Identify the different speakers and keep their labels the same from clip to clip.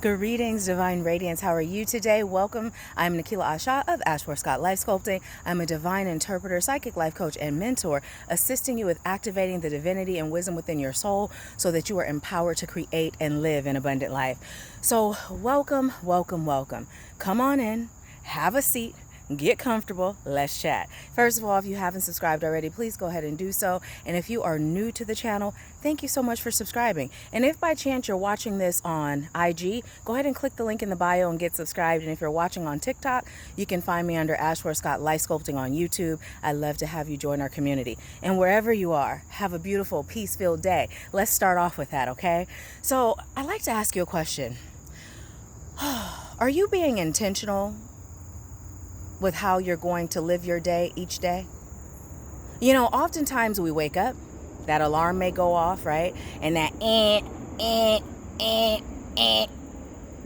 Speaker 1: Greetings, Divine Radiance. How are you today? Welcome. I'm Nahkila Isha of AshworthScott Life Sculpting. I'm a divine interpreter, psychic life coach, and mentor, assisting you with activating the divinity and wisdom within your soul so that you are empowered to create and live an abundant life. So welcome, welcome, welcome. Come on in, have a seat, get comfortable, let's chat. First of all, if you haven't subscribed already, please go ahead and do so. And if you are new to the channel, thank you so much for subscribing. And if by chance you're watching this on IG, go ahead and click the link in the bio and get subscribed. And if you're watching on TikTok, you can find me under AshworthScott Life Sculpting on YouTube. I'd love to have you join our community. And wherever you are, have a beautiful, peace-filled day. Let's start off with that, okay? So I'd like to ask you a question. Are you being intentional with how you're going to live your day each day? You know, oftentimes we wake up, that alarm may go off, right? And that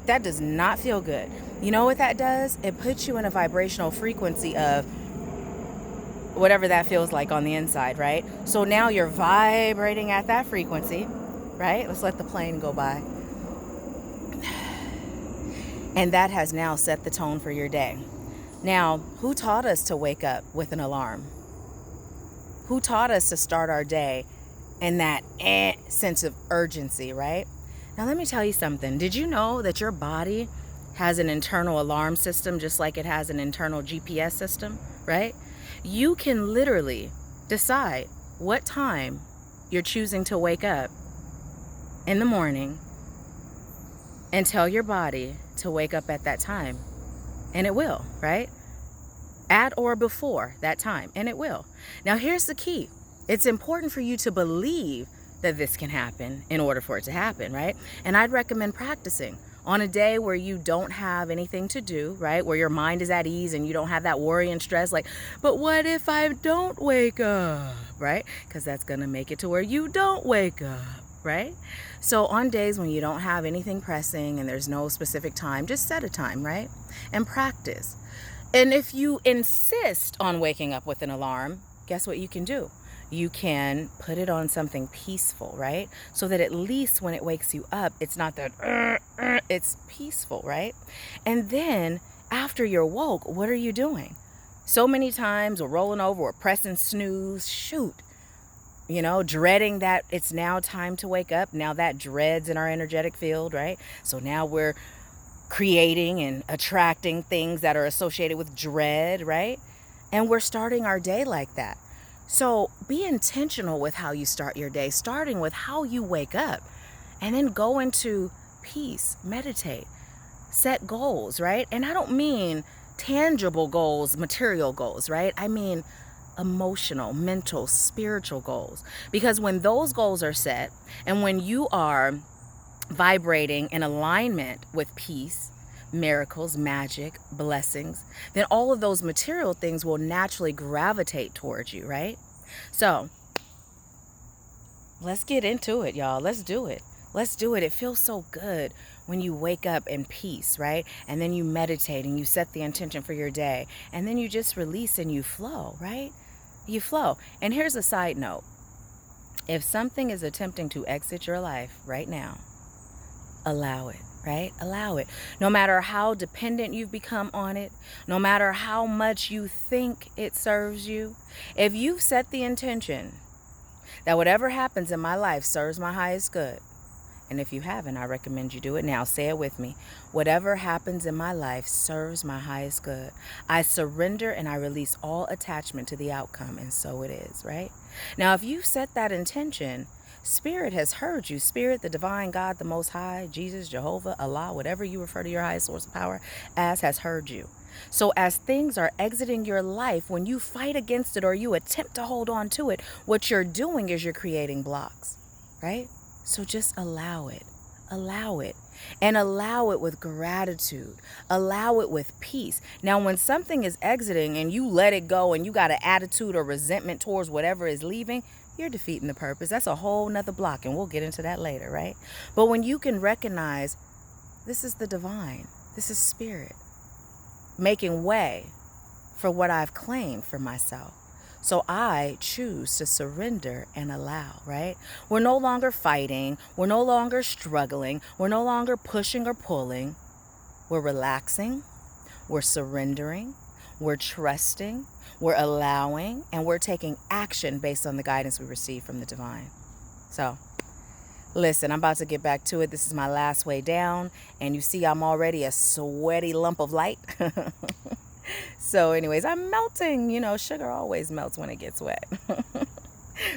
Speaker 1: that does not feel good. You know what that does? It puts you in a vibrational frequency of whatever that feels like on the inside, right? So now you're vibrating at that frequency, right? Let's let the plane go by. And that has now set the tone for your day. Now, who taught us to wake up with an alarm? Who taught us to start our day in that sense of urgency, right? Now, let me tell you something. Did you know that your body has an internal alarm system just like it has an internal GPS system, right? You can literally decide what time you're choosing to wake up in the morning and tell your body to wake up at that time. And it will, right? At or before that time, and it will. Now, here's the key. It's important for you to believe that this can happen in order for it to happen, right? And I'd recommend practicing on a day where you don't have anything to do, right? Where your mind is at ease and you don't have that worry and stress like, but what if I don't wake up, right? Because that's going to make it to where you don't wake up, right? So on days when you don't have anything pressing and there's no specific time, just set a time, right? And practice. And if you insist on waking up with an alarm, guess what you can do? You can put it on something peaceful, right? So that at least when it wakes you up, it's not that, it's peaceful, right? And then after you're woke, what are you doing? So many times we're rolling over, we're pressing snooze, shoot. You know, dreading that it's now time to wake up. Now that dreads in our energetic field, right? So now we're creating and attracting things that are associated with dread, right? And we're starting our day like that. So be intentional with how you start your day, starting with how you wake up, and then go into peace, meditate, set goals, right? And I don't mean tangible goals, material goals, right? I mean emotional, mental, spiritual goals. Because when those goals are set and when you are vibrating in alignment with peace, miracles, magic, blessings, then all of those material things will naturally gravitate towards you, right? So let's get into it, y'all. Let's do it. Let's do it. It feels so good when you wake up in peace, right? And then you meditate and you set the intention for your day. And then you just release and you flow, right? You flow. And here's a side note. If something is attempting to exit your life right now, allow it, right? Allow it. No matter how dependent you've become on it, no matter how much you think it serves you, if you've set the intention that whatever happens in my life serves my highest good, and if you haven't, I recommend you do it now. Say it with me. Whatever happens in my life serves my highest good. I surrender and I release all attachment to the outcome, and so it is, right? Now, if you set that intention, Spirit has heard you. Spirit, the divine God, the Most High, Jesus, Jehovah, Allah, whatever you refer to your highest source of power as, has heard you. So as things are exiting your life, when you fight against it or you attempt to hold on to it, what you're doing is you're creating blocks, right? So just allow it, and allow it with gratitude, allow it with peace. Now, when something is exiting and you let it go and you got an attitude or resentment towards whatever is leaving, you're defeating the purpose. That's a whole nother block, and we'll get into that later, right? But when you can recognize this is the divine, this is spirit, making way for what I've claimed for myself. So I choose to surrender and allow, right? We're no longer fighting. We're no longer struggling. We're no longer pushing or pulling. We're relaxing. We're surrendering. We're trusting. We're allowing. And we're taking action based on the guidance we receive from the divine. So, listen, I'm about to get back to it. This is my last way down. And you see I'm already a sweaty lump of light. So anyways, I'm melting. You know, sugar always melts when it gets wet.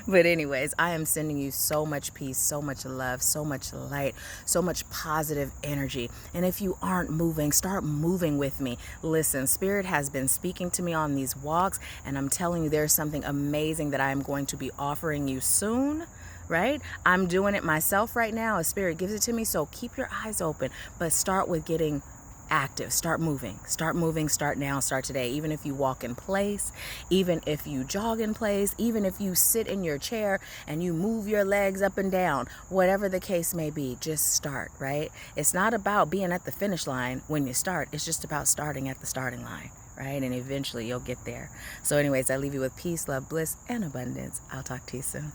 Speaker 1: But anyways, I am sending you so much peace, so much love, so much light, so much positive energy. And if you aren't moving, start moving with me. Listen, Spirit has been speaking to me on these walks, and I'm telling you there's something amazing that I am going to be offering you soon. Right? I'm doing it myself right now as Spirit gives it to me. So keep your eyes open, but start with getting active. Start moving, start now, start today. Even if you walk in place, even if you jog in place, even if you sit in your chair and you move your legs up and down, whatever the case may be, just start, right? It's not about being at the finish line when you start. It's just about starting at the starting line, right? And eventually you'll get there. So anyways, I leave you with peace, love, bliss, and abundance. I'll talk to you soon.